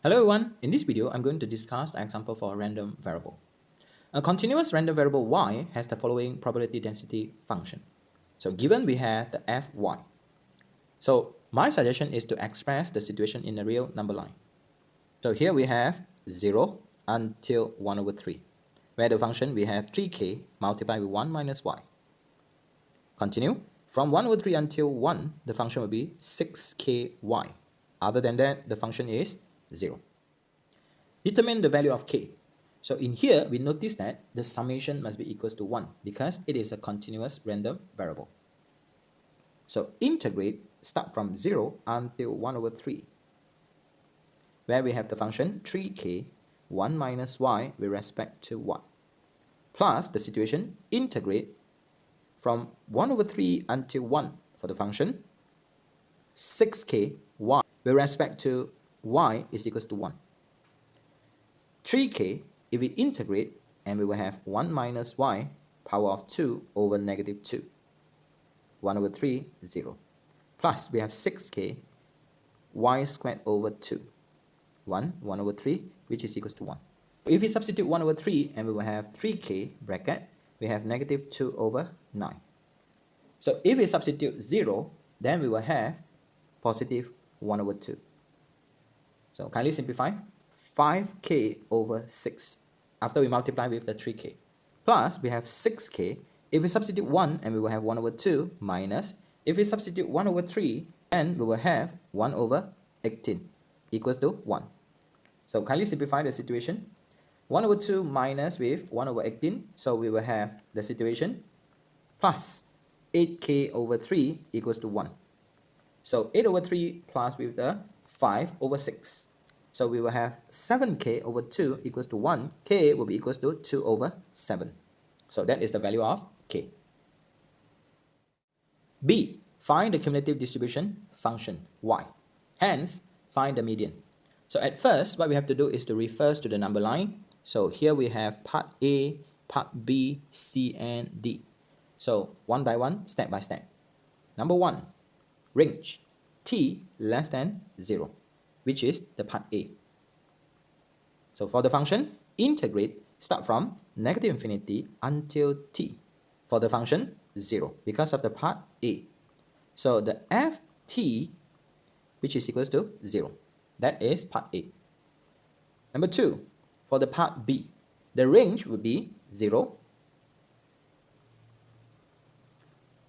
Hello everyone, in this video I'm going to discuss an example for a random variable. A continuous random variable y has the following probability density function. So given we have the fy. So my suggestion is to express the situation in a real number line. So here we have 0 until 1 over 3, where the function we have 3k multiplied with 1 minus y. Continue. From 1 over 3 until 1, the function will be 6ky. Other than that, the function is 0. Determine the value of k. So in here, we notice that the summation must be equals to 1 because it is a continuous random variable. So integrate, start from 0 until 1 over 3, where we have the function 3k, 1 minus y with respect to 1, plus the situation integrate from 1 over 3 until 1 for the function 6k y with respect to y is equals to 1. 3k, if we integrate, and we will have 1 minus y power of 2 over negative 2. 1 over 3, 0. Plus, we have 6k y squared over 2. 1 over 3, which is equals to 1. If we substitute 1 over 3, and we will have 3k bracket, we have negative 2 over 9. So if we substitute 0, then we will have positive 1 over 2. So kindly simplify. 5k over 6 after we multiply with the 3k, plus we have 6k. If we substitute 1, and we will have 1 over 2 minus, if we substitute 1 over 3, then we will have 1 over 18 equals to 1. So kindly simplify the situation. 1 over 2 minus with 1 over 18, so we will have the situation plus 8k over 3 equals to 1. So 8 over 3 plus with the 5 over 6. So we will have 7k over 2 equals to 1. K will be equals to 2 over 7. So that is the value of k. B. Find the cumulative distribution function y. Hence, find the median. So at first, what we have to do is to refer to the number line. So here we have part A, part B, C, and D. So one by one, step by step. Number 1, range t less than 0. Which is the part A. So for the function, integrate, start from negative infinity until t. For the function, 0, because of the part A. So the ft, which is equals to 0. That is part A. Number 2, for the part B, the range would be 0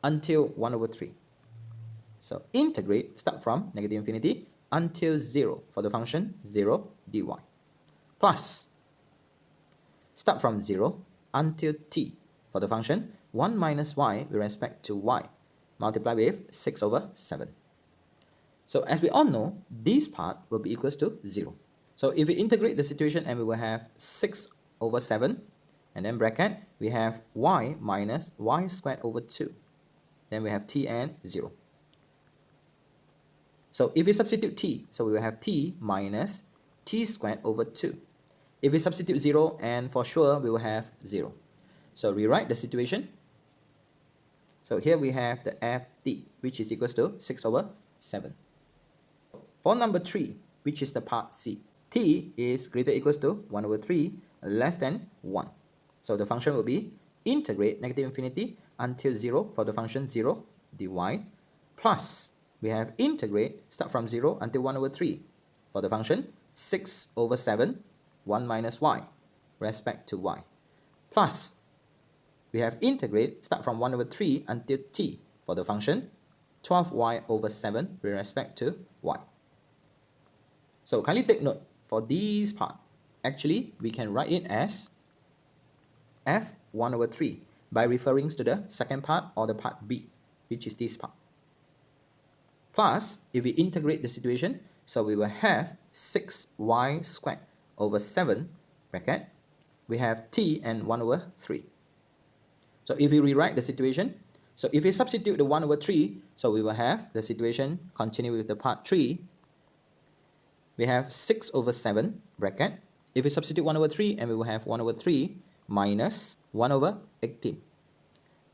until 1 over 3. So integrate, start from negative infinity until 0 for the function 0 dy, plus start from 0 until t for the function 1 minus y with respect to y, multiply with 6 over 7. So as we all know, this part will be equals to 0. So if we integrate the situation, and we will have 6 over 7, and then bracket, we have y minus y squared over 2. Then we have t and 0. So if we substitute t, so we will have t minus t squared over 2. If we substitute 0, and for sure we will have 0. So rewrite the situation. So here we have the ft, which is equals to 6 over 7. For number 3, which is the part C, t is greater or equals to 1 over 3 less than 1. So the function will be integrate negative infinity until 0 for the function 0 dy, plus we have integrate, start from 0 until 1 over 3 for the function 6 over 7, 1 minus y, respect to y, plus we have integrate, start from 1 over 3 until t for the function 12y over 7 with respect to y. So kindly take note, for this part, actually we can write it as f1 over 3 by referring to the second part or the part B, which is this part. Plus, if we integrate the situation, so we will have 6y squared over 7, bracket, we have t and 1 over 3. So if we rewrite the situation, so if we substitute the 1 over 3, so we will have the situation, continue with the part 3, we have 6 over 7, bracket, if we substitute 1 over 3, and we will have 1 over 3 minus 1 over 18.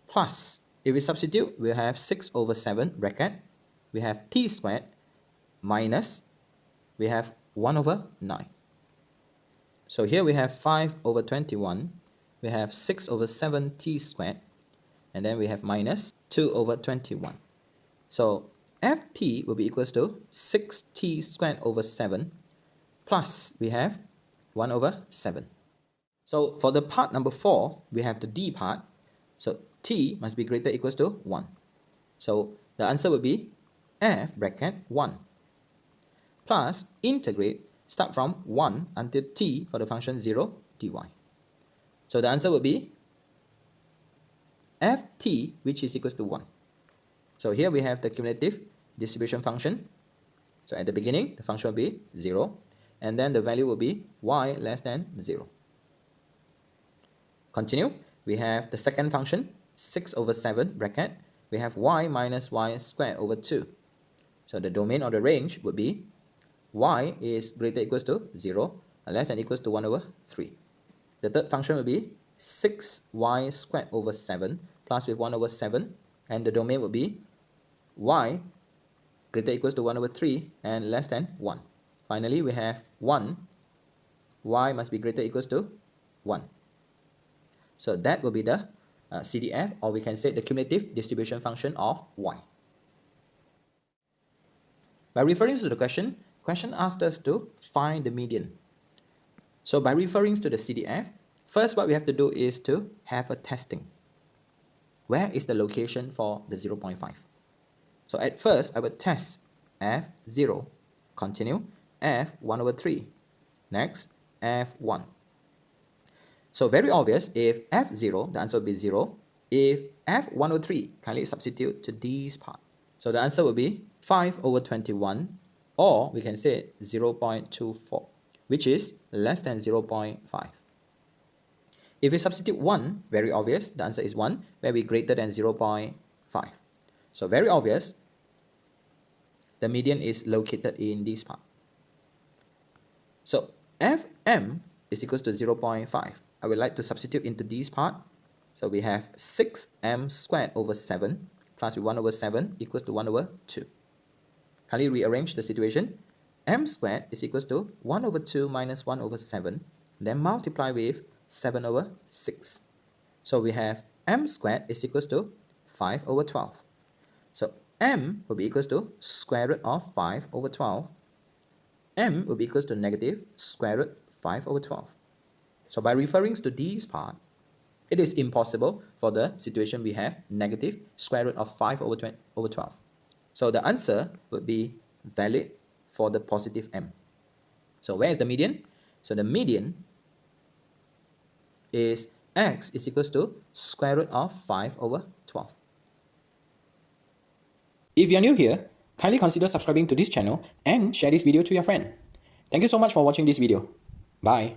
Plus, if we substitute, we have 6 over 7, bracket, we have t squared minus, we have 1 over 9. So here we have 5 over 21, we have 6 over 7 t squared, and then we have minus 2 over 21. So ft will be equals to 6t squared over 7 plus we have 1 over 7. So for the part number 4, we have the d part. So t must be greater or equals to 1. So the answer would be f bracket 1 plus integrate start from 1 until t for the function 0 dy. So the answer would be ft, which is equals to 1. So here we have the cumulative distribution function. So at the beginning, the function will be 0, and then the value will be y less than 0. Continue. We have the second function, 6 over 7 bracket. We have y minus y squared over 2. So the domain or the range would be y is greater or equals to 0, less than or equals to 1 over 3. The third function will be 6y squared over 7 plus with 1 over 7, and the domain will be y greater or equals to 1 over 3 and less than 1. Finally, we have 1, y must be greater or equals to 1. So that will be the CDF, or we can say the cumulative distribution function of y. By referring to the question asked us to find the median. So by referring to the CDF, first what we have to do is to have a testing. Where is the location for the 0.5? So at first, I would test f0, continue, f1 over 3, next f1. So very obvious, if f0, the answer will be 0. If f1 over 3, kindly substitute to this part. So the answer will be 5 over 21, or we can say 0.24, which is less than 0.5. If we substitute 1, very obvious, the answer is 1, where we greater than 0.5. So very obvious, the median is located in this part. So fm is equals to 0.5. I would like to substitute into this part. So we have 6m squared over 7 plus 1 over 7 equals to 1 over 2. Kindly rearrange the situation. M squared is equals to 1 over 2 minus 1 over 7. Then multiply with 7 over 6. So we have m squared is equals to 5 over 12. So m will be equals to square root of 5 over 12. M will be equals to negative square root 5 over 12. So by referring to this part, it is impossible for the situation we have negative square root of 5 over 12. So the answer would be valid for the positive m. So where is the median? So the median is x is equals to square root of 5 over 12. If you are new here, kindly consider subscribing to this channel and share this video to your friend. Thank you so much for watching this video. Bye.